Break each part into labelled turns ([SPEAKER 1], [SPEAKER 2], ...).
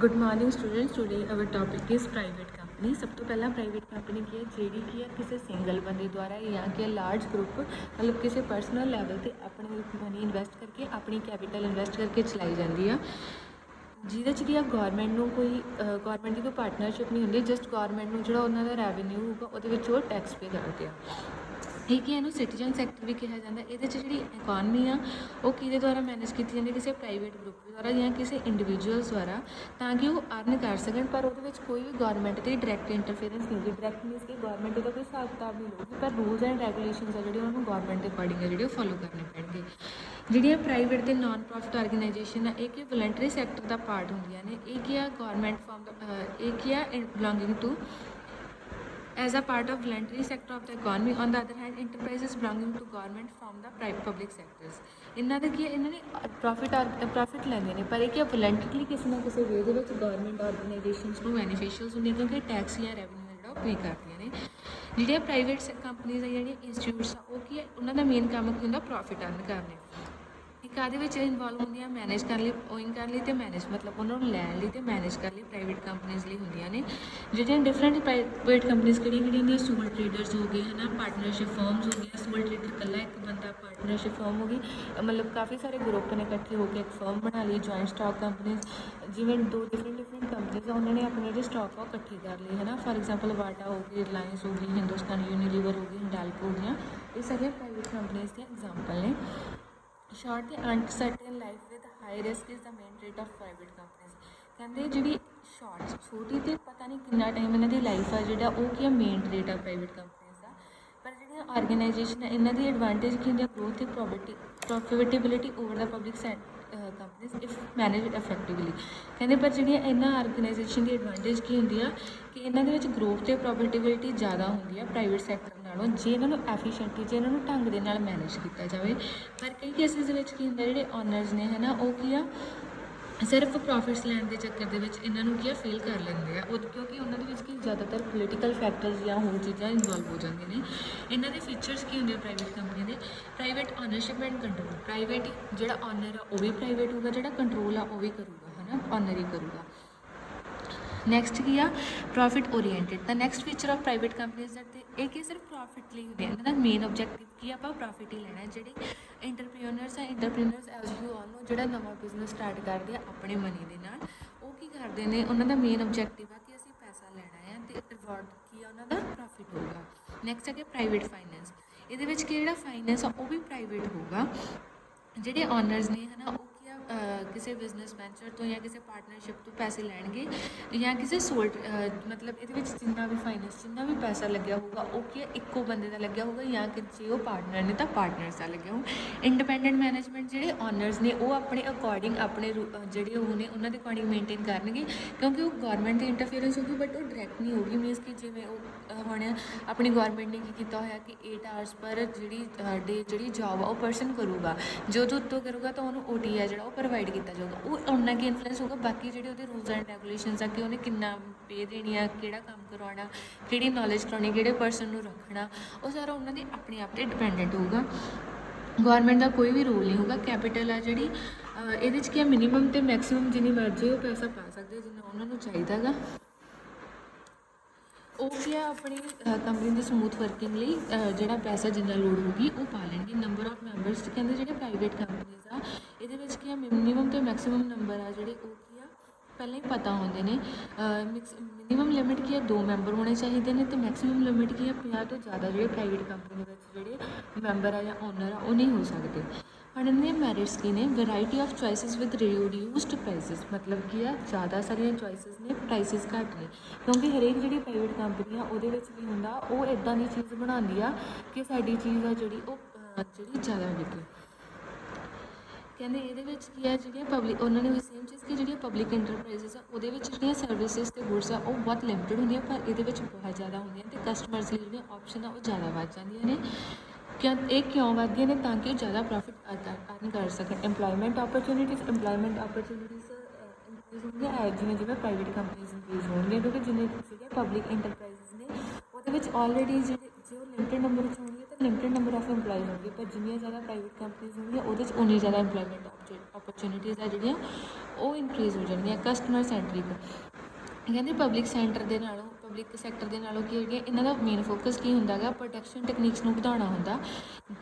[SPEAKER 1] Good morning students. Today our topic is private company. सब तो पहला प्राइवेट कंपनी की है जी किसी सिंगल बंदे द्वारा या कि लार्ज ग्रुप मतलब किसी पर्सनल लैवल पर अपने मनी इन्वैसट करके अपनी कैपिटल इन्वैसट करके चलाई जाती है ਜਿਹਦੇ 'ਚ ਕੀ ਆ ਗੌਰਮੈਂਟ ਨੂੰ ਕੋਈ ਗੌਰਮੈਂਟ ਦੀ ਕੋਈ ਪਾਰਟਨਰਸ਼ਿਪ ਨਹੀਂ ਹੁੰਦੀ। ਜਸਟ ਗੌਰਮੈਂਟ ਨੂੰ ਜਿਹੜਾ ਉਹਨਾਂ ਦਾ ਰੈਵਨਿਊ ਹੋਊਗਾ ਉਹਦੇ ਵਿੱਚ ਉਹ ਟੈਕਸ ਪੇ ਕਰਦੇ ਆ। ਇਹ ਕੀ ਇਹਨੂੰ ਸਿਟੀਜ਼ਨ ਸੈਕਟਰ ਵੀ ਕਿਹਾ ਜਾਂਦਾ। ਇਹਦੇ 'ਚ ਜਿਹੜੀ ਇਕੋਨਮੀ ਆ ਉਹ ਕਿਹਦੇ ਦੁਆਰਾ ਮੈਨੇਜ ਕੀਤੀ ਜਾਂਦੀ, ਕਿਸੇ ਪ੍ਰਾਈਵੇਟ ਗਰੁੱਪ ਦੁਆਰਾ ਜਾਂ ਕਿਸੇ ਇੰਡੀਵਿਜੂਅਲਸ ਦੁਆਰਾ, ਤਾਂ ਕਿ ਉਹ ਅਰਨ ਕਰ ਸਕਣ। ਪਰ ਉਹਦੇ ਵਿੱਚ ਕੋਈ ਵੀ ਗੌਰਮੈਂਟ ਦੀ ਡਾਇਰੈਕਟ ਇੰਟਰਫੇਰੈਂਸ ਨਹੀਂ ਹੁੰਦੀ। ਡਾਇਰੈਕਟ ਮੀਨਸ ਕਿ ਗੌਰਮੈਂਟ ਦਾ ਕੋਈ ਹਿਸਾਬ ਕਿਤਾਬ ਨਹੀਂ ਲਊਗੀ, ਪਰ ਰੂਲਸ ਐਂਡ ਰੈਗੂਲੇਸ਼ਨਸ ਆ ਜਿਹੜੇ ਉਹਨਾਂ ਨੂੰ ਗੌਰਮੈਂਟ ਦੇ ਅਕੋਰਡਿੰਗ ਆ ਜਿਹੜੇ ਉਹ ਫੋਲੋ ਕਰਨੇ ਪੈਣਗੇ। ਜਿਹੜੀਆਂ ਪ੍ਰਾਈਵੇਟ ਤੇ ਨਾਨ ਪ੍ਰੋਫਿਟ ਆਰਗੇਨਾਈਜੇਸ਼ਨ ਆ ਇਹ ਕਿ ਵਲੰਟਰੀ ਸੈਕਟਰ ਦਾ ਪਾਰਟ ਹੁੰਦੀਆਂ ਨੇ। ਇਹ ਕੀ ਆ ਗੌਰਮੈਂਟ ਫਾਰਮ ਦਾ ਇਹ ਕੀ ਆ belonging to as a part of voluntary sector of the economy. On the other hand, enterprises belonging to government from the private public sectors, ਇਹਨਾਂ ਦਾ ਕੀ ਹੈ, ਇਹਨਾਂ ਨੇ ਪ੍ਰੋਫਿਟ ਲੈਂਦੇ ਨੇ, ਪਰ ਇਹ ਕੀ ਆ ਵਲੰਟਰੀਲੀ ਕਿਸੇ ਨਾ ਕਿਸੇ ਵੇ ਦੇ ਵਿੱਚ ਗੌਰਮੈਂਟ ਆਰਗੇਨਾਈਜੇਸ਼ਨਸ ਨੂੰ ਬੈਨੀਫੀਸ਼ੀਅਲਸ ਹੁੰਦੀਆਂ ਕਿਉਂਕਿ ਟੈਕਸ ਜਾਂ ਰੈਵਨਿਊ ਜਿਹੜਾ ਉਹ ਪੇ ਕਰਦੀਆਂ ਨੇ। ਜਿਹੜੀਆਂ ਪ੍ਰਾਈਵੇਟ ਕੰਪਨੀਜ਼ ਆ ਜਿਹੜੀਆਂ ਇੰਸਟੀਟਿਊਟਸ ਆ ਉਹ ਕੀ ਹੈ, ਉਹਨਾਂ ਦਾ ਮੇਨ ਕੰਮ ਕੀ ਹੁੰਦਾ, ਪ੍ਰੋਫਿਟ ਅਰਨ ਕਰਨੇ। ਇੱਕ ਆਦੇ ਵਿੱਚ ਇਨਵੋਲਵ ਹੁੰਦੀਆਂ ਮੈਨੇਜ ਕਰਨ ਲਈ, ਓਇੰਗ ਕਰਨ ਲਈ ਅਤੇ ਮੈਨੇਜ ਮਤਲਬ ਉਹਨਾਂ ਨੂੰ ਲੈਣ ਲਈ ਅਤੇ ਮੈਨੇਜ ਕਰਨ ਲਈ ਪ੍ਰਾਈਵੇਟ ਕੰਪਨੀਜ਼ ਲਈ ਹੁੰਦੀਆਂ ਨੇ। ਜਿਹੜੀਆਂ ਡਿਫਰੈਂਟ ਪ੍ਰਾਈਵੇਟ ਕੰਪਨੀਜ਼ ਕਿਹੜੀਆਂ ਹੁੰਦੀਆਂ, ਸੋਲ ਟ੍ਰੇਡਰਸ ਹੋ ਗਏ ਹੈ ਨਾ, ਪਾਰਟਨਰਸ਼ਿਪ ਫਰਮਸ ਹੋ ਗਈਆਂ। ਸੋਲ ਟ੍ਰੇਡਰ ਇਕੱਲਾ ਇੱਕ ਬੰਦਾ, ਪਾਰਟਨਰਸ਼ਿਪ ਫਰਮ ਹੋ ਗਈ ਮਤਲਬ ਕਾਫੀ ਸਾਰੇ ਗਰੁੱਪ ਨੇ ਇਕੱਠੇ ਹੋ ਕੇ ਇੱਕ ਫਰਮ ਬਣਾ ਲਈ। ਜੁਆਇੰਟ ਸਟਾਕ ਕੰਪਨੀਜ਼ ਜਿਵੇਂ ਦੋ ਡਿਫਰੈਂਟ ਕੰਪਨੀਜ਼ ਆ ਉਹਨਾਂ ਨੇ ਆਪਣੇ ਜਿਹੜੇ ਸਟਾਕ ਆ ਉਹ ਇਕੱਠੇ ਕਰ ਲਏ ਹੈ ਨਾ। ਫਾਰ ਐਗਜ਼ਾਮਪਲ ਵਾਟਾ ਹੋ ਗਈ, ਰਿਲਾਇੰਸ ਹੋ ਗਈ, ਹਿੰਦੁਸਤਾਨ ਯੂਨੀਲੀਵਰ ਹੋ ਗਈ, ਹਿੰਡਾਲਕੋ ਹੋ ਗਈਆਂ। ਇਹ ਸਾਰੀਆਂ ਪ੍ਰਾਈਵੇਟ ਕੰਪਨੀਜ਼ ਦੀਆਂ ਐਗਜ਼ਾਮਪਲ ਨੇ। ਸ਼ਾਰਟ ਅਤੇ uncertain life with high risk is the main trait of private companies. ਕਹਿੰਦੇ ਜਿਹੜੀ ਛੋਟੀ ਅਤੇ ਪਤਾ ਨਹੀਂ ਕਿੰਨਾ ਟਾਈਮ ਇਹਨਾਂ ਦੀ ਲਾਈਫ ਆ ਜਿਹੜਾ ਉਹ ਕੀ ਆ ਮੇਨ ਟ੍ਰੇਟ ਆ ਪ੍ਰਾਈਵੇਟ ਕੰਪਨੀਜ਼ ਦਾ। ਪਰ ਜਿਹੜੀਆਂ ਆਰਗੇਨਾਈਜੇਸ਼ਨ ਆ ਇਹਨਾਂ ਦੀ ਐਡਵਾਂਟੇਜ ਕੀ ਹੁੰਦੀ ਆ, ਗਰੋਥ ਅਤੇ profitability over the public companies if manage effectively. ਕਹਿੰਦੇ ਪਰ ਜਿਹੜੀਆਂ ਇਹਨਾਂ ਆਰਗੇਨਾਈਜੇਸ਼ਨ ਦੀ ਐਡਵਾਂਟੇਜ ਕੀ ਹੁੰਦੀ ਆ ਕਿ ਇਹਨਾਂ ਦੇ ਵਿੱਚ ਗਰੋਥ ਅਤੇ ਪ੍ਰੋਫਿਟੇਬਿਲਿਟੀ ਜ਼ਿਆਦਾ ਹੁੰਦੀ ਆ ਪ੍ਰਾਈਵੇਟ ਸੈਕਟਰ ਨਾਲੋਂ, ਜੇ ਇਹਨਾਂ ਨੂੰ ਐਫੀਸ਼ੀਐਂਟਲੀ ਜੇ ਇਹਨਾਂ ਨੂੰ ਢੰਗ ਦੇ ਨਾਲ ਮੈਨੇਜ ਕੀਤਾ ਜਾਵੇ। ਪਰ ਕਈ ਕੇਸਿਸ ਦੇ ਵਿੱਚ ਕੀ ਹੁੰਦਾ, ਜਿਹੜੇ ਓਨਰਸ ਨੇ ਹੈ ਨਾ ਉਹ ਕੀ ਆ ਸਿਰਫ ਪ੍ਰੋਫਿਟਸ ਲੈਣ ਦੇ ਚੱਕਰ ਦੇ ਵਿੱਚ ਇਹਨਾਂ ਨੂੰ ਕੀ ਆ ਫੇਲ ਕਰ ਲੈਂਦੇ ਆ ਉਹ, ਕਿਉਂਕਿ ਉਹਨਾਂ ਦੇ ਵਿੱਚ ਕੀ ਜ਼ਿਆਦਾਤਰ ਪੋਲੀਟੀਕਲ ਫੈਕਟਰਸ ਜਾਂ ਹੋਰ ਚੀਜ਼ਾਂ ਇਨਵੋਲਵ ਹੋ ਜਾਂਦੀਆਂ ਨੇ। ਇਹਨਾਂ ਦੇ ਫੀਚਰਸ ਕੀ ਹੁੰਦੇ ਆ ਪ੍ਰਾਈਵੇਟ ਕੰਪਨੀ ਦੇ, private ownership and control. Private ਜਿਹੜਾ ਓਨਰ ਆ ਉਹ ਵੀ ਪ੍ਰਾਈਵੇਟ ਹੋਊਗਾ, ਜਿਹੜਾ ਕੰਟਰੋਲ ਆ ਉਹ ਵੀ ਕਰੂਗਾ ਹੈ ਨਾ, ਓਨਰ ਹੀ ਕਰੂਗਾ। ਨੈਕਸਟ ਕੀ ਆ, profit oriented. The next feature of private companies ਦਾ ਤੇ ਇਹ ਕੀ ਸਿਰਫ ਪ੍ਰੋਫਿਟ ਲਈ ਹੁੰਦੇ ਆ। ਇਹਨਾਂ ਦਾ ਮੇਨ ਓਬਜੈਕਟਿਵ ਕੀ ਆ, ਆਪਾਂ ਪ੍ਰੋਫਿਟ ਹੀ ਲੈਣਾ। ਜਿਹੜੇ ਇੰਟਰਪ੍ਰੀਨਰਸ ਐਜ਼ ਯੂ ਆਲ ਨੋ ਜਿਹੜਾ ਨਵਾਂ ਬਿਜ਼ਨਸ ਸਟਾਰਟ ਕਰਦੇ ਆ ਆਪਣੇ ਮਨੀ ਦੇ ਨਾਲ, ਉਹ ਕੀ ਕਰਦੇ ਨੇ, ਉਹਨਾਂ ਦਾ ਮੇਨ ਓਬਜੈਕਟਿਵ ਆ ਕਿ ਅਸੀਂ ਪੈਸਾ ਲੈਣਾ ਹੈ ਅਤੇ ਰਿਵਾਰਡ ਕੀ ਆ ਉਹਨਾਂ ਦਾ ਪ੍ਰੋਫਿਟ ਹੋਊਗਾ। ਨੈਕਸਟ ਹੈਗਾ ਪ੍ਰਾਈਵੇਟ ਫਾਈਨੈਂਸ। ਇਹਦੇ ਵਿੱਚ ਕੀ ਜਿਹੜਾ ਫਾਈਨੈਂਸ ਆ ਉਹ ਵੀ ਪ੍ਰਾਈਵੇਟ ਹੋਊਗਾ। ਜਿਹੜੇ ਓਨਰਸ ਨੇ ਹੈ ਨਾ ਉਹ ਕੀ ਆ ਕਿਸੇ ਬਿਜ਼ਨਸ ਵੈਂਚਰ ਤੋਂ ਜਾਂ ਕਿਸੇ ਪਾਰਟਨਰਸ਼ਿਪ ਤੋਂ ਪੈਸੇ ਲੈਣਗੇ ਜਾਂ ਕਿਸੇ ਮਤਲਬ ਇਹਦੇ ਵਿੱਚ ਜਿੰਨਾ ਵੀ ਫਾਈਨੈਂਸ ਜਿੰਨਾ ਵੀ ਪੈਸਾ ਲੱਗਿਆ ਹੋਊਗਾ ਉਹ ਕੀ ਆ ਇੱਕੋ ਬੰਦੇ ਦਾ ਲੱਗਿਆ ਹੋਊਗਾ, ਜਾਂ ਕਿ ਜੇ ਉਹ ਪਾਰਟਨਰ ਨੇ ਤਾਂ ਪਾਰਟਨਰਸ ਦਾ ਲੱਗਿਆ ਹੋਊ। ਇੰਡੀਪੈਂਡੈਂਟ ਮੈਨੇਜਮੈਂਟ, ਜਿਹੜੇ ਓਨਰਸ ਨੇ ਉਹ ਆਪਣੇ ਅਕੋਰਡਿੰਗ ਆਪਣੇ ਜਿਹੜੇ ਉਹ ਨੇ ਉਹਨਾਂ ਦੇ ਅਕੋਰਡਿੰਗ ਮੇਨਟੇਨ ਕਰਨਗੇ ਕਿਉਂਕਿ ਉਹ ਗੌਰਮੈਂਟ ਦੀ ਇੰਟਰਫੇਰੈਂਸ ਹੋਊਗੀ, ਬਟ ਉਹ ਡਾਇਰੈਕਟ ਨਹੀਂ ਹੋਊਗੀ। ਮੀਨਸ ਕਿ ਜਿਵੇਂ ਉਹ ਹੁਣ ਆਪਣੀ ਗੌਰਮੈਂਟ ਨੇ ਕੀ ਕੀਤਾ ਹੋਇਆ ਕਿ 8 ਆਵਰਸ ਪਰ ਜਿਹੜੀ ਜੋਬ ਆ ਉਹ ਪਰਸਨ ਕਰੂਗਾ, ਜੋ ਉੱਤੋਂ ਕਰੂਗਾ ਤਾਂ ਉਹਨੂੰ OT ਆ ਜਿਹੜਾ ਉਹ ਪ੍ਰੋਵਾਈਡ ਕੀਤਾ ਜਾਊਗਾ। ਉਹ ਉਨਾ ਕੀ ਇਨਫਲੂਐਂਸ ਹੋਊਗਾ। ਬਾਕੀ ਜਿਹੜੇ ਉਹਦੇ ਰੂਲਸ ਐਂਡ ਰੈਗੂਲੇਸ਼ਨਸ ਆ ਕਿ ਉਹਨੇ ਕਿੰਨਾ ਪੇ ਦੇਣੀ ਆ, ਕਿਹੜਾ ਕੰਮ ਕਰਵਾਉਣਾ, ਕਿਹੜੀ ਨੌਲੇਜ ਕਰਾਉਣੀ, ਕਿਹੜੇ ਪਰਸਨ ਨੂੰ ਰੱਖਣਾ, ਉਹ ਸਾਰਾ ਉਹਨਾਂ ਦੇ ਆਪਣੇ ਆਪ 'ਤੇ ਡਿਪੈਂਡੈਂਟ ਹੋਊਗਾ। ਗੌਰਮੈਂਟ ਦਾ ਕੋਈ ਵੀ ਰੋਲ ਨਹੀਂ ਹੋਊਗਾ। ਕੈਪੀਟਲ ਆ ਜਿਹੜੀ ਇਹਦੇ 'ਚ ਕੀ ਆ, ਮਿਨੀਮਮ ਅਤੇ ਮੈਕਸੀਮਮ ਜਿੰਨੀ ਮਰਜ਼ੀ ਉਹ ਪੈਸਾ ਪਾ ਸਕਦੇ ਜਿੰਨਾ ਉਹਨਾਂ ਨੂੰ ਚਾਹੀਦਾ ਗਾ। ਉਹ ਕੀ ਆ ਆਪਣੀ ਕੰਪਨੀ ਦੀ ਸਮੂਥ ਵਰਕਿੰਗ ਲਈ ਜਿਹੜਾ ਪੈਸਾ ਜਿੰਨਾ ਲੋੜ ਹੋਊਗੀ ਉਹ ਪਾ ਲੈਣਗੇ। ਨੰਬਰ ਆਫ ਮੈਂਬਰਸ ਕਹਿੰਦੇ ਜਿਹੜੇ ਪ੍ਰਾਈਵੇਟ ਕੰਪਨੀਜ਼ ਆ ਇਹਦੇ ਵਿੱਚ ਕੀ ਆ, ਮਿਨੀਮਮ ਅਤੇ ਮੈਕਸੀਮਮ ਨੰਬਰ ਆ ਜਿਹੜੇ ਉਹ ਕੀ ਆ ਪਹਿਲਾਂ ਹੀ ਪਤਾ ਹੁੰਦੇ ਨੇ। ਮਿਨੀਮਮ ਲਿਮਿਟ ਕੀ ਆ 2 ਮੈਂਬਰ ਹੋਣੇ ਚਾਹੀਦੇ ਨੇ ਅਤੇ ਮੈਕਸੀਮਮ ਲਿਮਿਟ ਕੀ ਆ 50 ਤੋਂ ਜ਼ਿਆਦਾ ਜਿਹੜੇ ਪ੍ਰਾਈਵੇਟ ਕੰਪਨੀ ਦੇ ਵਿੱਚ ਜਿਹੜੇ ਮੈਂਬਰ ਆ ਜਾਂ ਓਨਰ ਆ ਉਹ ਨਹੀਂ ਹੋ ਸਕਦੇ। ਹੁਣ ਇਹਨਾਂ ਦੀਆਂ ਮੈਰਿਟਸ ਕੀ ਨੇ, variety of choices with reduced prices. ਮਤਲਬ ਕੀ ਆ ਜ਼ਿਆਦਾ ਸਾਰੀਆਂ ਚੋਇਸਿਸ ਨੇ, ਪ੍ਰਾਈਸਿਸ ਘੱਟ ਨੇ ਕਿਉਂਕਿ ਹਰੇਕ ਜਿਹੜੀ ਪ੍ਰਾਈਵੇਟ ਕੰਪਨੀ ਆ ਉਹਦੇ ਵਿੱਚ ਕੀ ਹੁੰਦਾ, ਉਹ ਇੱਦਾਂ ਦੀ ਚੀਜ਼ ਬਣਾਉਂਦੀ ਆ ਕਿ ਸਾਡੀ ਚੀਜ਼ ਆ ਜਿਹੜੀ ਉਹ ਜ਼ਿਆਦਾ ਵਿਕੇ। ਕਹਿੰਦੇ ਇਹਦੇ ਵਿੱਚ ਕੀ ਆ, ਜਿਹੜੀਆਂ ਪਬਲਿਕ ਉਹਨਾਂ ਨੇ ਵੀ ਸੇਮ ਚੀਜ਼ ਕਿ ਜਿਹੜੀਆਂ ਪਬਲਿਕ ਇੰਟਰਪ੍ਰਾਈਜ਼ਸ ਆ ਉਹਦੇ ਵਿੱਚ ਜਿਹੜੀਆਂ ਸਰਵਿਸਿਜ਼ ਅਤੇ ਗੁਡਸ ਆ ਉਹ ਬਹੁਤ ਲਿਮਿਟਡ ਹੁੰਦੀਆਂ, ਪਰ ਇਹਦੇ ਵਿੱਚ ਬਹੁਤ ਜ਼ਿਆਦਾ ਹੁੰਦੀਆਂ ਅਤੇ ਕਸਟਮਰਸ ਲਈ ਜਿਹੜੀਆਂ ਆਪਸ਼ਨ ਆ ਉਹ ਜ਼ਿਆਦਾ ਵੱਧ ਜਾਂਦੀਆਂ ਨੇ। ਕਿਉਂ ਵੱਧਦੀਆਂ ਨੇ, ਤਾਂ ਕਿ ਉਹ ਜ਼ਿਆਦਾ ਪ੍ਰੋਫਿਟ ਅਰਨ ਕਰ ਸਕਣ। ਇੰਪਲੋਇਮੈਂਟ ਓਪਰਚੁਨਿਟੀਜ਼ ਇੰਕਰੀਜ਼ ਹੋਣਗੀਆਂ ਜਿਵੇਂ ਜਿਵੇਂ ਪ੍ਰਾਈਵੇਟ ਕੰਪਨੀਜ਼ ਇੰਕਰੀਜ਼ ਹੋਣਗੀਆਂ, ਕਿਉਂਕਿ ਜਿਹੜੀਆਂ ਪਬਲਿਕ ਇੰਟਰਪ੍ਰਾਈਜ਼ਸ ਨੇ ਉਹਦੇ ਵਿੱਚ ਆਲਰੇਡੀ ਜੇ ਉਹ ਲਿਮਿਟਡ ਨੰਬਰ 'ਚ ਹੋਣਗੇ ਤਾਂ ਲਿਮਿਟਡ ਨੰਬਰ ਆਫ ਇੰਪਲਾਈਜ਼ ਹੋਣਗੇ, ਪਰ ਜਿੰਨੀਆਂ ਜ਼ਿਆਦਾ ਪ੍ਰਾਈਵੇਟ ਕੰਪਨੀਜ਼ ਹੋਣਗੀਆਂ ਉਹਦੇ 'ਚ ਉਨੀ ਜ਼ਿਆਦਾ ਇੰਪਲੋਇਮੈਂਟ ਓਪਰਚੁਨਿਟੀਜ਼ ਆ ਜਿਹੜੀਆਂ ਉਹ ਇਨਕਰੀਜ਼ ਹੋ ਜਾਣਗੀਆਂ। ਕਸਟਮਰ ਸੈਂਟਰਿਕ ਕਹਿੰਦੇ ਪਬਲਿਕ ਸੈਕਟਰ ਦੇ ਨਾਲੋਂ ਕੀ ਹੈਗੇ, ਇਹਨਾਂ ਦਾ ਮੇਨ ਫੋਕਸ ਕੀ ਹੁੰਦਾ ਗਾ, ਪ੍ਰੋਡਕਸ਼ਨ ਟੈਕਨੀਕਸ ਨੂੰ ਵਧਾਉਣਾ ਹੁੰਦਾ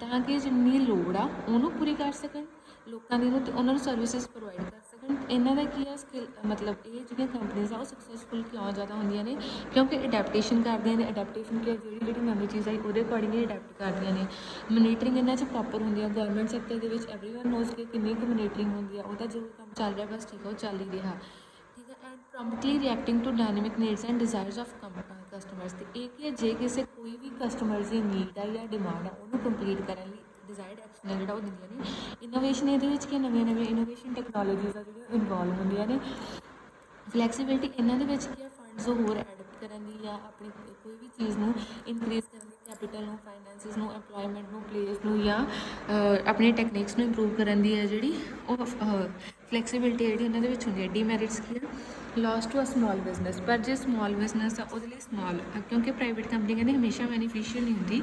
[SPEAKER 1] ਤਾਂ ਕਿ ਜਿੰਨੀ ਲੋੜ ਆ ਉਹਨੂੰ ਪੂਰੀ ਕਰ ਸਕਣ ਲੋਕਾਂ ਦੀ ਨੂੰ, ਅਤੇ ਉਹਨਾਂ ਨੂੰ ਸਰਵਿਸਿਜ਼ ਪ੍ਰੋਵਾਈਡ ਕਰ ਸਕਣ। ਇਹਨਾਂ ਦਾ ਕੀ ਆ ਸਕਿੱਲ, ਮਤਲਬ ਇਹ ਜਿਹੜੀਆਂ ਕੰਪਨੀਜ਼ ਆ ਉਹ ਸਕਸੈਸਫੁਲ ਕਿਉਂ ਜ਼ਿਆਦਾ ਹੁੰਦੀਆਂ ਨੇ, ਕਿਉਂਕਿ ਅਡੈਪਟੇਸ਼ਨ ਕਰਦੀਆਂ ਨੇ। ਅਡੈਪਟੇਸ਼ਨ ਕੀ ਆ, ਜਿਹੜੀ ਨਵੀਂ ਚੀਜ਼ ਆਈ ਉਹਦੇ ਅਕੋਰਡਿੰਗ ਹੀ ਅਡੈਪਟ ਕਰਦੀਆਂ ਨੇ। ਮੋਨੀਟਰਿੰਗ ਇਹਨਾਂ 'ਚ ਪ੍ਰੋਪਰ ਹੁੰਦੀ ਆ। ਗਵਰਨਮੈਂਟ ਸੈਕਟਰ ਦੇ ਵਿੱਚ ਐਵਰੀਵਨ ਨੋਜ਼ ਕਿ ਕਿੰਨੀ ਕੁ ਮੋਨੀਟਰਿੰਗ ਹੁੰਦੀ ਆ, ਉਹਦਾ ਜੋ ਕੰਮ ਚੱਲ ਰਿਹਾ ਬਸ ਠੀਕ ਆ, ਉਹ ਚੱਲ ਹੀ ਰਿਹਾ, ਠੀਕ ਹੈ। And promptly reacting to dynamic needs and desires of customers. ਅਤੇ ਇਹ ਕੀ ਹੈ, ਜੇ ਕਿਸੇ ਕੋਈ ਵੀ ਕਸਟਮਰਸ ਦੀ ਨੀਡ ਆ ਜਾਂ ਡਿਮਾਂਡ ਆ ਉਹਨੂੰ ਕੰਪਲੀਟ ਕਰਨ ਲਈ ਡਿਜ਼ਾਇਰਡ ਐਕਸ਼ਨ ਆ ਜਿਹੜਾ ਉਹ ਦਿੰਦੀਆਂ ਨੇ। ਇਨੋਵੇਸ਼ਨ ਇਹਦੇ ਵਿੱਚ ਕੀ ਨਵੀਆਂ ਇਨੋਵੇਸ਼ਨ ਟੈਕਨੋਲੋਜੀਜ਼ ਆ ਜਿਹੜੀਆਂ ਇਨਵੋਲਵ ਹੁੰਦੀਆਂ ਨੇ। ਫਲੈਕਸੀਬਿਲਿਟੀ ਇਹਨਾਂ ਦੇ ਵਿੱਚ ਕੀ ਆ, ਫੰਡਸ ਹੋਰ ਐਡਪਟ ਕਰਨ ਦੀ ਜਾਂ ਆਪਣੀ ਕੋਈ ਵੀ ਚੀਜ਼ ਨੂੰ ਇਨਕਰੀਜ਼ ਕਰਨ ਦੀ, ਕੈਪੀਟਲ ਨੂੰ, ਫਾਈਨੈਂਸਿਸ ਨੂੰ, ਐਮਪਲੋਇਮੈਂਟ ਨੂੰ, ਪਲੇਸ ਨੂੰ, ਜਾਂ ਆਪਣੇ ਟੈਕਨੀਕਸ ਨੂੰ ਇੰਪਰੂਵ ਕਰਨ ਦੀ ਹੈ ਜਿਹੜੀ ਉਹ ਫਲੈਕਸੀਬਿਲਿਟੀ ਜਿਹੜੀ ਇਹਨਾਂ ਦੇ ਵਿੱਚ ਹੁੰਦੀ ਹੈ। ਡੀਮੈਰਿਟਸ ਕੀ ਆ, loss to a small business, ਪਰ ਜੇ ਸਮਾਲ ਬਿਜ਼ਨਸ ਆ ਉਹਦੇ ਲਈ ਸਮਾਲ, ਕਿਉਂਕਿ ਪ੍ਰਾਈਵੇਟ ਕੰਪਨੀ ਕਹਿੰਦੇ ਹਮੇਸ਼ਾ ਬੈਨੀਫੀਸ਼ੀਅਲ ਨਹੀਂ ਹੁੰਦੀ।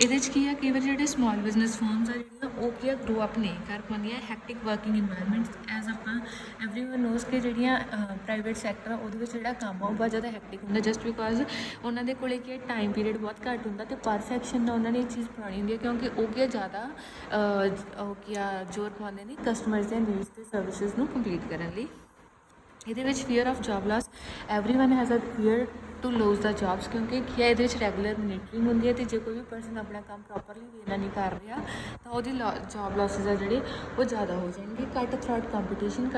[SPEAKER 1] ਇਹਦੇ 'ਚ ਕੀ ਆ, ਕਈ ਵਾਰ ਜਿਹੜੇ ਸਮਾਲ ਬਿਜ਼ਨਸ ਫਰਮਸ ਆ ਜਿਹੜੀਆਂ ਉਹ ਕੀ ਆ, ਗਰੋ ਅਪ ਨਹੀਂ ਕਰ ਪਾਉਂਦੀਆਂ। ਹੈਕਟਿਕ ਵਰਕਿੰਗ ਇਨਵਾਇਰਮੈਂਟਸ, ਐਜ਼ ਆਪਾਂ ਐਵਰੀਵਨ ਨੋਜ਼ ਕਿ ਜਿਹੜੀਆਂ ਪ੍ਰਾਈਵੇਟ ਸੈਕਟਰ ਆ ਉਹਦੇ ਵਿੱਚ ਜਿਹੜਾ ਕੰਮ ਆ ਉਹ ਬਹੁਤ ਜ਼ਿਆਦਾ ਹੈਕਟਿਕ ਹੁੰਦਾ, ਜਸਟ ਬਿਕੋਜ਼ ਉਹਨਾਂ ਦੇ ਕੋਲ ਕੀ ਟਾਈਮ ਪੀਰੀਅਡ ਬਹੁਤ ਘੱਟ ਹੁੰਦਾ ਅਤੇ ਪਰਫੈਕਸ਼ਨ ਨਾਲ ਉਹਨਾਂ ਨੇ ਇਹ ਚੀਜ਼ ਬਣਾਉਣੀ ਹੁੰਦੀ ਹੈ, ਕਿਉਂਕਿ ਉਹ ਕੀ ਜ਼ਿਆਦਾ ਉਹ ਕੀ ਆ ਜ਼ੋਰ ਪਾਉਂਦੇ ਨੇ ਕਸਟਮਰਸ ਦੇ ਨੀਡਸ ਅਤੇ ਸਰਵਿਸਿਜ਼ ਨੂੰ ਕੰਪਲੀਟ ਕਰਨ ਲਈ। ਇਹਦੇ ਵਿੱਚ fear of job loss, everyone has a fear to lose the jobs, ਕਿਉਂਕਿ ਕੀ ਹੈ ਇਹਦੇ ਵਿੱਚ ਰੈਗੂਲਰ ਮੋਨੀਟਰਿੰਗ ਹੁੰਦੀ ਹੈ, ਅਤੇ ਜੇ ਕੋਈ ਵੀ ਪਰਸਨ ਆਪਣਾ ਕੰਮ ਪ੍ਰੋਪਰਲੀ ਵੇ ਨਾਲ ਨਹੀਂ ਕਰ ਰਿਹਾ ਤਾਂ ਉਹਦੀ ਜੋਬ ਲਾਸਿਸ ਆ ਜਿਹੜੇ ਉਹ ਜ਼ਿਆਦਾ ਹੋ ਜਾਣਗੇ। ਕੱਟ ਥਰੋਟ ਕੰਪੀਟੀਸ਼ਨ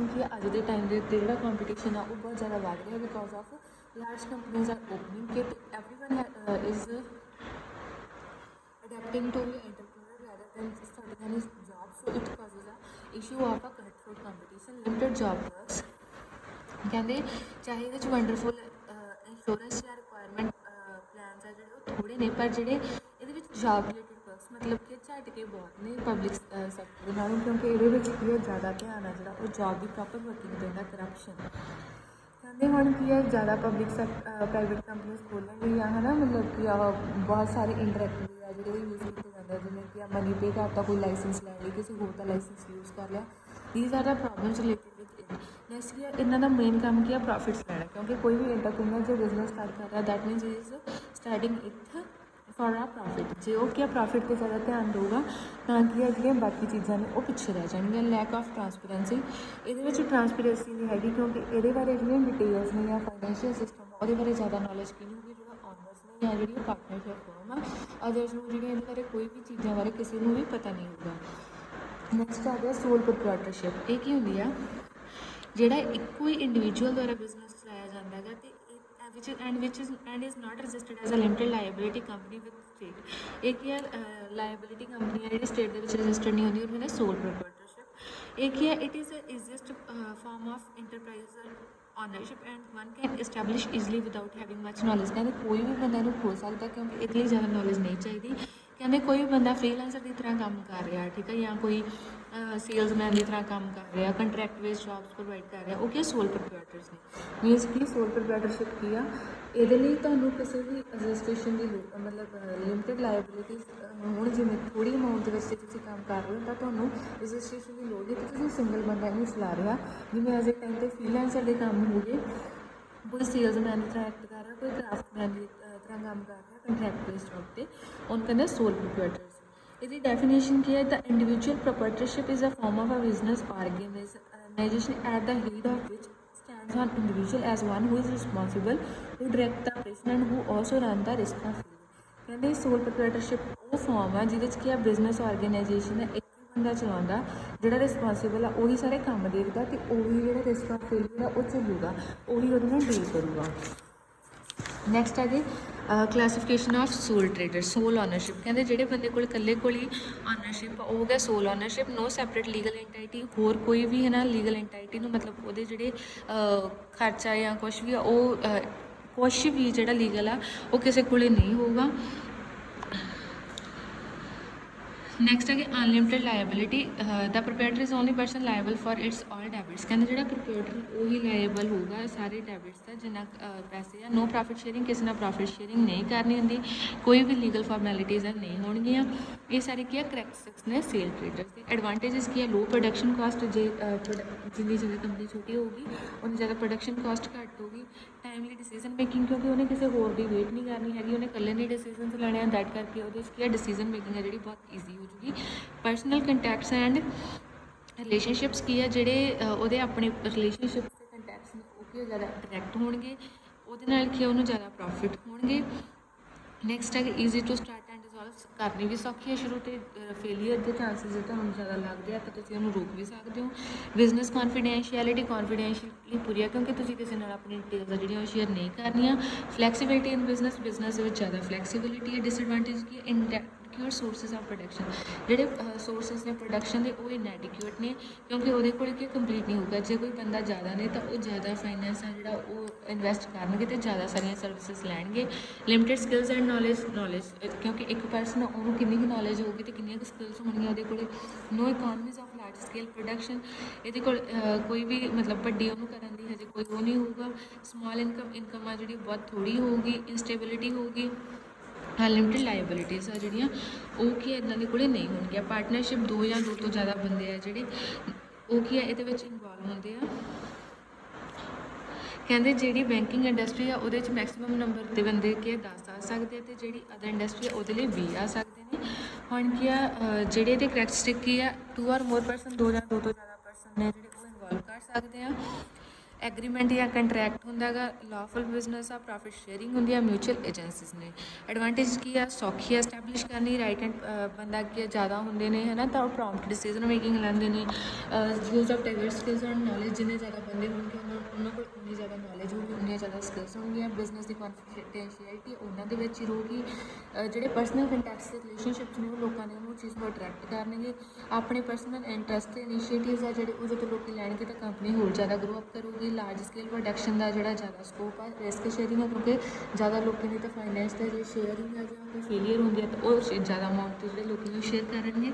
[SPEAKER 1] ਕੀ ਹੈ, ਅੱਜ ਦੇ ਟਾਈਮ ਦੇ ਉੱਤੇ ਜਿਹੜਾ ਕੰਪੀਟੀਸ਼ਨ ਆ ਉਹ ਬਹੁਤ ਜ਼ਿਆਦਾ ਵੱਧ ਰਿਹਾ because of large companies are opening ਕਿ everyone is adapting to the entrepreneur rather than starting any job, so it causes a issue of a cutthroat competition, limited job works। ਕਹਿੰਦੇ ਚਾਹੇ ਇਹਦੇ 'ਚ ਵੰਡਰਫੁਲ ਇੰਸ਼ੋਰੈਂਸ ਜਾਂ requirement plans ਆ ਜਿਹੜੇ ਉਹ ਥੋੜ੍ਹੇ ਨੇ, ਪਰ ਜਿਹੜੇ ਇਹਦੇ ਵਿੱਚ ਜੋਬ ਰਿਲੇਟਿਡ ਵਰਕਸ ਮਤਲਬ ਕਿ ਝਟ ਕੇ ਬਹੁਤ ਨੇ ਪਬਲਿਕ ਸੈਕਟਰ ਦੇ ਨਾਲੋਂ, ਕਿਉਂਕਿ ਇਹਦੇ ਵਿੱਚ ਕੀ ਹੈ ਜ਼ਿਆਦਾ ਧਿਆਨ ਆ ਜਿਹੜਾ ਉਹ ਜੋਬ ਦੀ ਪ੍ਰੋਪਰ ਵਰਕਿੰਗ ਦੇਣਾ। ਕਰਪਸ਼ਨ ਕਹਿੰਦੇ ਹੁਣ ਕੀ ਹੈ, ਜ਼ਿਆਦਾ ਪ੍ਰਾਈਵੇਟ ਕੰਪਨੀਜ਼ ਖੋਲ੍ਹਣ ਲਈ ਆ ਹੈ ਨਾ, ਮਤਲਬ ਕਿ ਬਹੁਤ ਸਾਰੇ ਇੰਡਾਇਰੈਕਟਲੀ ਆ ਜਿਹੜੇ ਯੂਜ਼ ਕੀਤੇ ਜਾਂਦੇ, ਜਿਵੇਂ ਕਿ ਮਨੀ ਪੇ ਕਰਤਾ ਕੋਈ ਲਾਇਸੈਂਸ ਲੈਣ ਲਈ, ਕਿਸੇ ਹੋਰ ਦਾ ਲਾਇਸੈਂਸ ਯੂਜ਼ ਕਰ ਲਿਆ। These are the problems related with it. Next ਕੀ ਹੈ, ਇਹਨਾਂ ਦਾ ਮੇਨ ਕੰਮ ਕੀ ਆ, ਪ੍ਰੋਫਿਟਸ ਲੈਣਾ, ਕਿਉਂਕਿ ਕੋਈ ਵੀ ਐਂਟਰਪ੍ਰੀਨਰ ਜੋ ਬਿਜ਼ਨਸ ਸਟਾਰਟ ਕਰ ਰਿਹਾ that means is starting it for ਆ ਪ੍ਰੋਫਿਟ। ਜੇ ਉਹ ਕੀ ਪ੍ਰੋਫਿਟ 'ਤੇ ਜ਼ਿਆਦਾ ਧਿਆਨ ਦੇਊਗਾ ਤਾਂ ਕੀ ਹੈ, ਜਿਹੜੀਆਂ ਬਾਕੀ ਚੀਜ਼ਾਂ ਨੇ ਉਹ ਪਿੱਛੇ ਰਹਿ ਜਾਣਗੀਆਂ। ਲੈਕ ਆਫ ਟਰਾਂਸਪੇਰੈਂਸੀ, ਇਹਦੇ ਵਿੱਚ ਟਰਾਂਸਪੇਰੈਂਸੀ ਨਹੀਂ ਹੈਗੀ, ਕਿਉਂਕਿ ਇਹਦੇ ਬਾਰੇ ਜਿਹੜੀਆਂ ਡਿਟੇਲਸ ਨੇ ਜਾਂ ਫਾਈਨੈਂਸ਼ੀਅਲ ਸਿਸਟਮ ਆ ਉਹਦੇ ਬਾਰੇ ਜ਼ਿਆਦਾ ਨੌਲੇਜ ਕਿਹਨੂੰ ਹੋਊਗੀ, ਜਿਹੜਾ ਓਨਰਸ ਨੇ ਜਾਂ ਜਿਹੜੀ ਉਹ ਪਾਰਟਨਰਸ਼ਿਪ ਫਰਮ ਆ। ਅਦਰਸ ਨੂੰ ਜਿਹੜੀਆਂ ਇਹਦੇ ਬਾਰੇ ਕੋਈ ਵੀ ਚੀਜ਼ਾਂ ਬਾਰੇ ਕਿਸੇ ਨੂੰ ਵੀ ਪਤਾ ਨਹੀਂ ਹੋਊਗਾ। ਨੈਕਸਟ ਆ ਗਿਆ ਸੋਲ ਪ੍ਰੋਪਰਾਈਟਰਸ਼ਿਪ। ਇਹ ਕੀ ਹੁੰਦੀ ਆ, ਜਿਹੜਾ ਇੱਕੋ ਹੀ ਇੰਡੀਵਿਜੂਅਲ ਦੁਆਰਾ ਬਿਜ਼ਨਸ ਚਲਾਇਆ ਜਾਂਦਾ ਹੈਗਾ, ਅਤੇ and is not registered as a limited liability company with state। ਇਹ ਕੀ ਹੈ, ਲਾਇਬਿਲਿਟੀ ਕੰਪਨੀ ਆ ਜਿਹੜੀ ਸਟੇਟ ਦੇ ਵਿੱਚ ਰਜਿਸਟਰਡ ਨਹੀਂ ਹੁੰਦੀ, ਉਹਨੂੰ ਕਹਿੰਦੇ ਸੋਲ ਪ੍ਰੋਪਰਾਈਟਰਸ਼ਿਪ। ਇਹ ਕੀ ਹੈ, it is a easiest form of enterprise ownership and one can establish easily without having much knowledge. ਕਹਿੰਦੇ ਕੋਈ ਵੀ ਬੰਦਾ ਇਹਨੂੰ ਖੋਲ੍ਹ ਸਕਦਾ, ਕਿਉਂਕਿ ਇਹਦੇ ਲਈ ਜ਼ਿਆਦਾ ਨੌਲੇਜ ਨਹੀਂ ਚਾਹੀਦੀ। ਕਹਿੰਦੇ ਕੋਈ ਵੀ ਬੰਦਾ ਫ੍ਰੀਲਾਂਸਰ ਦੀ ਤਰ੍ਹਾਂ ਕੰਮ ਕਰ ਰਿਹਾ, ਠੀਕ ਹੈ, ਜਾਂ ਕੋਈ ਸੇਲਸਮੈਨ ਦੀ ਤਰ੍ਹਾਂ ਕੰਮ ਕਰ ਰਿਹਾ, ਕੰਟਰੈਕਟ ਬੇਸਡ ਜੋਬਸ ਪ੍ਰੋਵਾਈਡ ਕਰ ਰਿਹਾ, ਉਹ ਕੀ ਸੋਲ ਪ੍ਰੋਪਰਾਈਟਰਸ ਨੇ। ਮੀਨਸ ਕਿ ਸੋਲ ਪ੍ਰੋਪਰਾਈਟਰਸ਼ਿਪ ਕੀ ਆ, ਇਹਦੇ ਲਈ ਤੁਹਾਨੂੰ ਕਿਸੇ ਵੀ ਰਜਿਸਟ੍ਰੇਸ਼ਨ ਦੀ ਮਤਲਬ ਲਿਮਿਟਡ ਲਾਇਬਿਲਿਟੀਜ਼ ਹੁਣ ਜਿਵੇਂ ਥੋੜ੍ਹੀ ਅਮਾਊਂਟ ਦੇ ਵਿੱਚ ਜੇ ਤੁਸੀਂ ਕੰਮ ਕਰ ਰਹੇ ਹੋ ਤਾਂ ਤੁਹਾਨੂੰ ਰਜਿਸਟ੍ਰੇਸ਼ਨ ਦੀ ਲੋੜ ਨਹੀਂ, ਕਿ ਤੁਸੀਂ ਸਿੰਗਲ ਬੰਦਾ ਇਹਨੂੰ ਚਲਾ ਰਿਹਾ। ਜਿਵੇਂ ਅੱਜ ਦੇ ਟਾਈਮ 'ਤੇ ਫ੍ਰੀਲਾਂਸਰ ਦੇ ਕੰਮ ਹੋ ਗਏ, ਕੋਈ ਸੇਲਸਮੈਨ ਦੀ ਤਰ੍ਹਾਂ ਐਕਟ ਕਰ ਰਿਹਾ, ਕੋਈ ਕਰਾਫਟਮੈਨ ਦੀ ਤਰ੍ਹਾਂ ਕੰਮ ਕਰ ਰਿਹਾ ਕੰਟਰੈਕਟ ਬੇਸਡ ਜੋਬ 'ਤੇ, ਉਹਨੂੰ ਕਹਿੰਦੇ ਸੋਲ ਪ੍ਰੋਪਰਾਈਟਰਸ। ਇਹਦੀ ਡੈਫੀਨੇਸ਼ਨ ਕੀ ਹੈ, the individual proprietorship is a form of a business organization at the head of which stands on individual as one who is responsible to direct the operation and who also run the risk of failure। ਕਹਿੰਦੇ ਸੋਲ ਪ੍ਰੋਪਰਾਈਟਰਸ਼ਿਪ ਉਹ farm ਆ ਜਿਹਦੇ 'ਚ ਕੀ ਆ, business organisation ਹੈ, ਇੱਕ ਹੀ ਬੰਦਾ ਚਲਾਉਂਦਾ, ਜਿਹੜਾ ਰਿਸਪੋਂਸੀਬਲ ਆ ਉਹੀ ਸਾਰੇ ਕੰਮ ਦੇਖਦਾ, ਅਤੇ ਉਹੀ ਜਿਹੜਾ ਰਿਸਕ ਆਫ ਫੇਲਿਅਰ ਆ ਉਹ ਝੱਲੂਗਾ, ਉਹੀ ਉਹਦੇ ਨਾਲ ਡੀਲ ਕਰੂਗਾ। ਨੈਕਸਟ ਹੈ ਜੀ classification of sole trader, sole ownership. ਕਹਿੰਦੇ ਜਿਹੜੇ ਬੰਦੇ ਕੋਲ ਇਕੱਲੇ ਕੋਲ ਹੀ ਓਨਰਸ਼ਿਪ ਆ ਉਹ ਹੋ ਗਿਆ ਸੋਲ ਓਨਰਸ਼ਿਪ। ਨੋ ਸੈਪਰੇਟ ਲੀਗਲ ਐਂਟਾਈਟੀ, ਹੋਰ ਕੋਈ ਵੀ ਹੈ ਨਾ ਲੀਗਲ ਐਂਟਾਈਟੀ ਨੂੰ ਮਤਲਬ ਉਹਦੇ ਜਿਹੜੇ ਖਰਚਾ ਜਾਂ ਕੁਛ ਵੀ ਆ ਉਹ ਕੁਛ ਵੀ ਜਿਹੜਾ ਲੀਗਲ ਆ ਉਹ ਕਿਸੇ ਕੋਲ ਨਹੀਂ ਹੋਊਗਾ। ਨੈਕਸਟ ਹੈ ਕਿ unlimited liability the proprietor is only person liable for its all debits. ਕਹਿੰਦੇ ਜਿਹੜਾ ਪ੍ਰੋਪਰਾਈਟਰ ਉਹੀ ਲਾਇਬਲ ਹੋਊਗਾ ਸਾਰੇ ਡੈਬਿਟਸ ਦਾ ਜਿੰਨਾ ਪੈਸੇ ਆ। ਨੋ ਪ੍ਰੋਫਿਟ ਸ਼ੇਅਰਿੰਗ, ਕਿਸੇ ਨਾਲ ਪ੍ਰੋਫਿਟ ਸ਼ੇਅਰਿੰਗ ਨਹੀਂ ਕਰਨੀ ਹੁੰਦੀ, ਕੋਈ ਵੀ ਲੀਗਲ ਫਾਰਮੈਲਿਟੀਜ਼ ਨਹੀਂ ਹੋਣਗੀਆਂ। ਇਹ ਸਾਰੇ ਕੀ ਆ ਕਰੈਕਟਰਿਸਟਿਕਸ ਨੇ ਸੇਲ ਟ੍ਰੇਡਰਸ ਦੇ। ਐਡਵਾਂਟੇਜਸ ਕੀ ਆ, ਲੋ ਪ੍ਰੋਡਕਸ਼ਨ ਕਾਸਟ, ਜੇ ਜਿੰਨੀ ਜ਼ਿਆਦਾ ਕੰਪਨੀ ਛੋਟੀ ਹੋਊਗੀ ਉਨੀ ਜ਼ਿਆਦਾ ਪ੍ਰੋਡਕਸ਼ਨ ਕਾਸਟ ਘੱਟ ਹੋਊਗੀ। ਟਾਈਮਲੀ ਡਿਸੀਜ਼ਨ ਮੇਕਿੰਗ, ਕਿਉਂਕਿ ਉਹਨੇ ਕਿਸੇ ਹੋਰ ਦੀ ਵੇਟ ਨਹੀਂ ਕਰਨੀ ਹੈਗੀ, ਉਹਨੇ ਇਕੱਲੇ ਨੇ ਡਿਸੀਜ਼ਨਸ ਲੈਣੇ ਆ, ਦੈਟ ਕਰਕੇ ਉਹਦੇ 'ਚ ਕੀ ਆ ਡਿਸੀਜ਼ਨ ਮੇਕਿੰਗ ਹੈ ਜਿਹੜੀ ਬਹੁਤ ਈਜ਼ੀ ਹੋ ਜੂਗੀ। ਪਰਸਨਲ ਕੰਟੈਕਟਸ ਐਂਡ ਰਿਲੇਸ਼ਨਸ਼ਿਪਸ ਕੀ ਆ, ਜਿਹੜੇ ਉਹਦੇ ਆਪਣੇ ਰਿਲੇਸ਼ਨਸ਼ਿਪਸ ਦੇ ਕੰਟੈਕਟਸ ਨੇ ਉਹ ਕੀ ਜ਼ਿਆਦਾ ਡਾਇਰੈਕਟ ਹੋਣਗੇ, ਉਹਦੇ ਨਾਲ ਕੀ ਉਹਨੂੰ ਜ਼ਿਆਦਾ ਪ੍ਰੋਫਿਟ ਹੋਣਗੇ। ਨੈਕਸਟ ਹੈ ਕਿ easy to start and resolve, ਕਰਨੀ ਵੀ ਸੌਖੀ ਹੈ ਸ਼ੁਰੂ ਤੇ ਫੇਲੀਅਰ ਦੇ ਚਾਂਸਿਸ ਜੇ ਤੁਹਾਨੂੰ ਜ਼ਿਆਦਾ ਲੱਗਦੇ ਆ ਤਾਂ ਤੁਸੀਂ ਉਹਨੂੰ ਰੋਕ ਵੀ ਸਕਦੇ ਹੋ। ਬਿਜ਼ਨਸ ਕੌਨਫੀਡੈਂਸ਼ੀਅਲਿਟੀ ਪੂਰੀ ਹੈ ਕਿਉਂਕਿ ਤੁਸੀਂ ਕਿਸੇ ਨਾਲ ਆਪਣੀ ਡਿਟੇਲਸ ਆ ਜਿਹੜੀਆਂ ਉਹ ਸ਼ੇਅਰ ਨਹੀਂ ਕਰਨੀਆਂ। ਫਲੈਕਸੀਬਿਲਿਟੀ ਇਨ ਬਿਜ਼ਨਸ ਦੇ ਵਿੱਚ ਜ਼ਿਆਦਾ ਫਲੈਕਸੀਬਿਲਿਟੀ ਹੈ। ਡਿਸਐਡਵਾਂਟੇਜ ਕੀ ਹੈ, ਇਨਐਡਿਕੁਏਟ ਸੋਰਸਿਸ ਆਫ ਪ੍ਰੋਡਕਸ਼ਨ, ਜਿਹੜੇ ਸੋਰਸਿਸ ਨੇ ਪ੍ਰੋਡਕਸ਼ਨ ਦੇ ਉਹ ਇਨਐਡਿਕੁਏਟ ਨੇ ਕਿਉਂਕਿ ਉਹਦੇ ਕੋਲ ਕੀ ਕੰਪਲੀਟ ਨਹੀਂ ਹੋਊਗਾ। ਜੇ ਕੋਈ ਬੰਦਾ ਜ਼ਿਆਦਾ ਨੇ ਤਾਂ ਉਹ ਜ਼ਿਆਦਾ ਫਾਈਨੈਂਸ ਆ ਜਿਹੜਾ ਉਹ ਇਨਵੈਸਟ ਕਰਨਗੇ ਅਤੇ ਜ਼ਿਆਦਾ ਸਾਰੀਆਂ ਸਰਵਿਸਿਜ਼ ਲੈਣਗੇ। ਲਿਮਿਟਡ ਸਕਿੱਲਸ ਐਂਡ ਨੌਲੇਜ ਕਿਉਂਕਿ ਇੱਕ ਪਰਸਨ ਉਹਨੂੰ ਕਿੰਨੀ ਕੁ ਨੌਲੇਜ ਹੋਊਗੀ ਅਤੇ ਕਿੰਨੀਆਂ ਕੁ ਸਕਿੱਲਸ ਹੋਣਗੀਆਂ ਉਹਦੇ ਕੋਲ। ਨੋ ਇਕੋਨਮੀਜ਼ ਆਫ ਲਾਰਜ ਸਕੇਲ ਪ੍ਰੋਡਕਸ਼ਨ, ਇਹਦੇ ਕੋਲ ਕੋਈ ਵੀ ਮਤਲਬ ਵੱਡੀ ਉਹਨੂੰ ਕਰਨ ਦੀ ਹਜੇ ਕੋਈ ਉਹ ਨਹੀਂ ਹੋਊਗਾ। ਸਮਾਲ ਇਨਕਮ ਆ ਜਿਹੜੀ ਬਹੁਤ ਥੋੜ੍ਹੀ ਹੋਊਗੀ। ਇੰਸਟੇਬਿਲਿਟੀ ਹੋਊਗੀ। ਅਨਲਿਮਿਟਡ ਲਾਇਬਿਲਿਟੀਜ਼ ਆ ਜਿਹੜੀਆਂ ਉਹ ਕੀ ਇਹਨਾਂ ਦੇ ਕੋਲ ਨਹੀਂ ਹੋਣਗੀਆਂ। ਪਾਰਟਨਰਸ਼ਿਪ, ਦੋ ਜਾਂ ਦੋ ਤੋਂ ਜ਼ਿਆਦਾ ਬੰਦੇ ਆ ਜਿਹੜੇ ਉਹ ਕੀ ਆ ਇਹਦੇ ਵਿੱਚ ਇਨਵੋਲਵ ਹੁੰਦੇ ਆ। ਕਹਿੰਦੇ ਜਿਹੜੀ ਬੈਂਕਿੰਗ ਇੰਡਸਟਰੀ ਆ ਉਹਦੇ 'ਚ ਮੈਕਸੀਮਮ ਨੰਬਰ ਦੇ ਬੰਦੇ ਕੀ 10 ਆ ਸਕਦੇ ਅਤੇ ਜਿਹੜੀ ਅਦਰ ਇੰਡਸਟਰੀ ਆ ਉਹਦੇ ਲਈ 20 ਆ ਸਕਦੇ ਨੇ। ਹੁਣ ਕੀ ਆ ਜਿਹੜੇ ਇਹਦੇ ਕਰੈਕਟਰਿਸਟਿਕ ਕੀ ਆ, 2 ਔਰ ਮੋਰ ਪਰਸਨ, ਦੋ ਜਾਂ ਦੋ ਤੋਂ ਜ਼ਿਆਦਾ ਪਰਸਨ ਨੇ ਜਿਹੜੇ ਉਹ ਇਨਵੋਲਵ ਕਰ ਸਕਦੇ ਆ। ਐਗਰੀਮੈਂਟ ਜਾਂ ਕੰਟਰੈਕਟ ਹੁੰਦਾ ਗਾ। ਲਾਫੁਲ ਬਿਜ਼ਨਸ ਆ। ਪ੍ਰੋਫਿਟ ਸ਼ੇਅਰਿੰਗ ਹੁੰਦੀ ਆ। ਮਿਊਚੁਅਲ ਏਜੰਸੀਜ਼ ਨੇ। ਐਡਵਾਂਟੇਜ ਕੀ ਆ, ਸੌਖੀ ਆ ਐਸਟੈਬਲਿਸ਼ ਕਰਨੀ। ਰਾਈਟ ਐਂਡ ਬੰਦਾ ਕੀ ਜ਼ਿਆਦਾ ਹੁੰਦੇ ਨੇ ਹੈ ਨਾ, ਤਾਂ ਉਹ ਪ੍ਰੋਮਪਟ ਡਿਸੀਜ਼ਨ ਮੇਕਿੰਗ ਲੈਂਦੇ ਨੇ। Use of diverse skills and knowledge, ਜਿੰਨੇ ਜ਼ਿਆਦਾ ਬੰਦੇ ਹੋਣਗੇ ਉਹਨਾਂ ਕੋਲ ਉਨੀ ਜ਼ਿਆਦਾ ਨੌਲੇਜ ਹੋਊਗੀ, ਉਨੀਆਂ ਜ਼ਿਆਦਾ ਸਕਿੱਲਸ ਹੋਣਗੀਆਂ। ਬਿਜ਼ਨਸ ਦੀ ਕੌਨਫੀਡੈਂਸ਼ੀਅਲਿਟੀ ਉਹਨਾਂ ਦੇ ਵਿੱਚ ਹੀ ਰਹੂਗੀ। ਜਿਹੜੇ ਪਰਸਨਲ ਕੰਟੈਕਟਸ ਦੇ ਰਿਲੇਸ਼ਨਸ਼ਿਪਸ ਨੇ ਉਹ ਲੋਕਾਂ ਨੇ ਉਹਨੂੰ ਚੀਜ਼ ਨੂੰ ਅਟਰੈਕਟ ਕਰਨਗੇ। ਆਪਣੇ ਪਰਸਨਲ ਇੰਟਰਸਟ ਅਤੇ ਇਨੀਸ਼ੀਏਟਿਵਸ ਆ ਜਿਹੜੇ ਉਹ ਜਦੋਂ ਲੋਕ ਲੈਣਗੇ ਤਾਂ ਕੰਪਨੀ ਹੋਰ ਜ਼ਿਆਦਾ ਗਰੋ ਅਪ ਕਰੂਗੀ। ਲਾਰਜ ਸਕੇਲ ਪ੍ਰੋਡਕਸ਼ਨ ਦਾ ਜਿਹੜਾ ਜ਼ਿਆਦਾ ਸਕੋਪ ਆ। ਰਿਸਕ ਸ਼ੇਅਰਿੰਗ ਆ ਕਿਉਂਕਿ ਜ਼ਿਆਦਾ ਲੋਕਾਂ ਦੀ ਤਾਂ ਫਾਈਨੈਂਸ ਦਾ ਜੇ ਸ਼ੇਅਰਿੰਗ ਆ ਜਾਂ ਕੋਈ ਫੇਲੀਅਰ ਹੁੰਦੀ ਆ ਤਾਂ ਉਹ ਜ਼ਿਆਦਾ ਅਮਾਊਂਟ 'ਤੇ ਜਿਹੜੇ ਲੋਕ ਨੂੰ ਸ਼ੇਅਰ ਕਰਨਗੇ।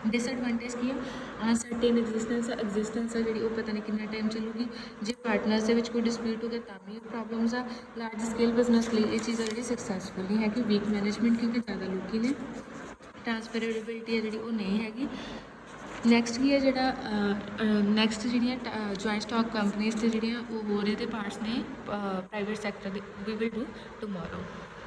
[SPEAKER 1] ਡਿਸਐਡਵਾਂਟੇਜ ਕੀ ਆ, ਅਨਸਰਟੇਨ ਐਗਜ਼ਿਸਟੈਂਸ ਆ ਜਿਹੜੀ ਉਹ ਪਤਾ ਨਹੀਂ ਕਿੰਨਾ ਟਾਈਮ ਚੱਲੂਗੀ। ਜੇ ਪਾਰਟਨਰਸ ਦੇ ਵਿੱਚ ਕੋਈ ਡਿਸਪਿਊਟ ਹੋ ਗਿਆ ਤਾਂ ਵੀ ਪ੍ਰੋਬਲਮਸ ਆ। ਲਾਰਜ ਸਕੇਲ ਬਿਜ਼ਨਸ ਲਈ ਇਹ ਚੀਜ਼ ਆ ਜਿਹੜੀ ਸਕਸੈਸਫੁਲ ਨਹੀਂ ਹੈਗੀ। ਵੀਕ ਮੈਨੇਜਮੈਂਟ ਕਿਉਂਕਿ ਜ਼ਿਆਦਾ ਲੋਕੀ ਨੇ। ਟਰਾਂਸਫਰੇਬਿਲਿਟੀ ਆ ਜਿਹੜੀ ਉਹ ਨਹੀਂ ਹੈਗੀ। ਨੈਕਸਟ ਕੀ ਹੈ ਜਿਹੜਾ ਨੈਕਸਟ ਜਿਹੜੀਆਂ ਜੁਆਇੰਟ ਸਟਾਕ ਕੰਪਨੀਜ਼ 'ਤੇ ਜਿਹੜੀਆਂ ਉਹ ਹੋਰ ਇਹਦੇ ਪਾਰਟਸ ਨੇ ਪ੍ਰਾਈਵੇਟ ਸੈਕਟਰ ਦੇ, ਵੀ ਵਿਲ ਡੂ ਟਮੋਰੋ।